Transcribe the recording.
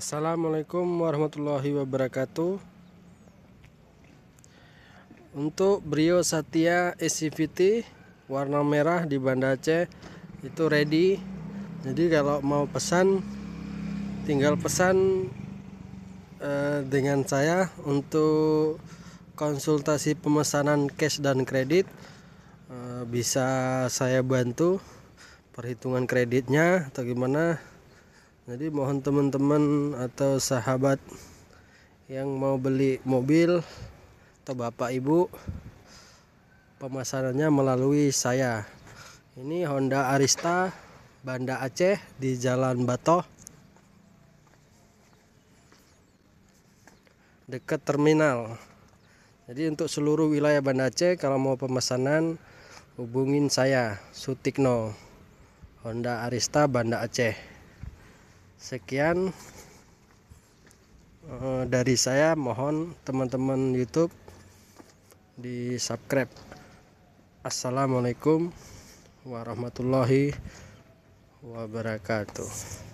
Assalamualaikum warahmatullahi wabarakatuh. Untuk Brio Satya SCVT warna merah di Banda Aceh itu ready. Jadi kalau mau pesan tinggal pesan dengan saya. Untuk konsultasi pemesanan cash dan kredit bisa saya bantu perhitungan kreditnya atau gimana. Jadi mohon teman-teman atau sahabat yang mau beli mobil atau bapak ibu, pemesanannya melalui saya. Ini Honda Arista Banda Aceh di Jalan Batoh, dekat terminal. Jadi untuk seluruh wilayah Banda Aceh kalau mau pemesanan hubungin saya, Sutikno, Honda Arista Banda Aceh. Sekian dari saya, mohon teman-teman YouTube di subscribe. Assalamualaikum warahmatullahi wabarakatuh.